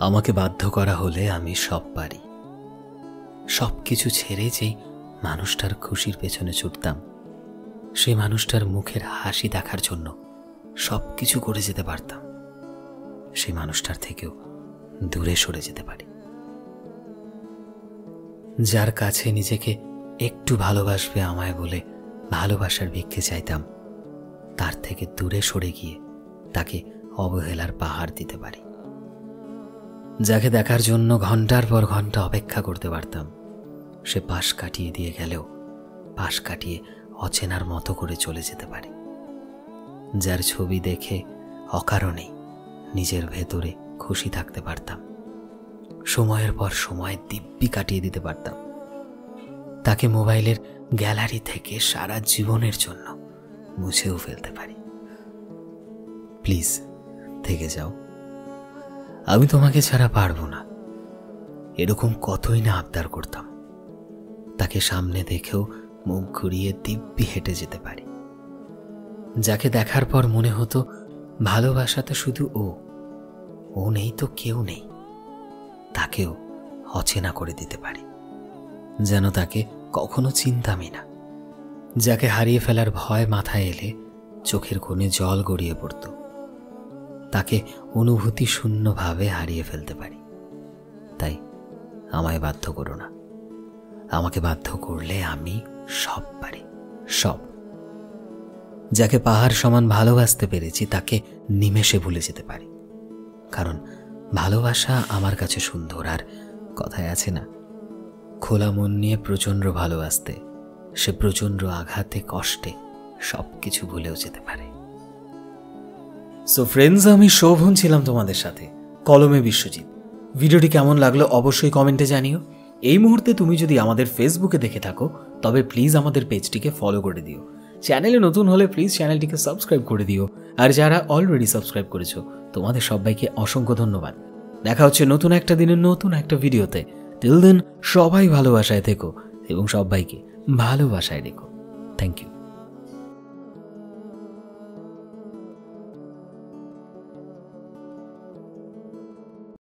আমাকে বাধ্য করা হলে আমি সব পারি। সব কিছু ছেড়ে যেই মানুষটার খুশির পেছনে ছুটতাম, সেই মানুষটার মুখের হাসি দেখার জন্য সব কিছু করে যেতে পারতাম, সেই মানুষটার থেকেও দূরে সরে যেতে পারি। যার কাছে নিজেকে একটু ভালোবাসবে আমায় বলে ভালোবাসার ভিক্ষে চাইতাম, তার থেকে দূরে সরে গিয়ে তাকে অবহেলার পাহাড় দিতে পারি। যাকে দেখার জন্য ঘন্টার পর ঘন্টা অপেক্ষা করতে পারতাম, সে পাশ কাটিয়ে দিয়ে গেলেও পাশ কাটিয়ে অচেনার মতো করে চলে যেতে পারে। যার ছবি দেখে অকারণেই নিজের ভেতরে খুশি থাকতে পারতাম, সময়ের পর সময় দিব্যি কাটিয়ে দিতে পারতাম, তাকে মোবাইলের গ্যালারি থেকে সারা জীবনের জন্য মুছেও ফেলতে পারি। প্লিজ থেকে যাও, আমি তোমাকে ছাড়া পারবো না। এরকম কতই না আবদার করতাম, তাকে সামনে দেখেও মুখ ঘুরিয়ে দিব্যি হেঁটে যেতে পারি। যাকে দেখার পর মনে হতো ভালোবাসাতে শুধু ও নেই তো কেউ নেই, তাকেও অচেনা করে দিতে পারি, যেন তাকে কখনো চিনতামই না। যাকে হারিয়ে ফেলার ভয় মাথায় এলে চোখের কোণে জল গড়িয়ে পড়ত, তাকে অনুভূতি শূন্যভাবে হারিয়ে ফেলতে পারি। তাই আমায় বাধ্য করো না, আমাকে বাধ্য করলে আমি সব পারি, সব। যাকে পাহাড় সমান ভালোবাসতে পেরেছি তাকে নিমেষে ভুলে যেতে পারি, কারণ ভালোবাসা আমার কাছে সুন্দর। আর কথায় আছে না, খোলা মন নিয়ে প্রচণ্ড ভালোবাসতে সে প্রচণ্ড আঘাতে কষ্টে সব কিছু ভুলেও যেতে পারে। সো ফ্রেন্ডস, আমি শোভন ছিলাম তোমাদের সাথে, কলমে বিশ্বজিৎ। ভিডিওটি কেমন লাগলো অবশ্যই কমেন্টে জানিও। এই মুহূর্তে তুমি যদি আমাদের ফেসবুকে দেখে থাকো তবে প্লিজ আমাদের পেজটিকে ফলো করে দিও। চ্যানেলে নতুন হলে প্লিজ চ্যানেলটিকে সাবস্ক্রাইব করে দিও। আর যারা অলরেডি সাবস্ক্রাইব করেছো তোমাদের সবাইকে অসংখ্য ধন্যবাদ। দেখা হচ্ছে নতুন একটা দিনের নতুন একটা ভিডিওতে। টিল দেন সবাই ভালোবাসায় থেকো এবং সবাইকে ভালোবাসায় রেখো। Thank you.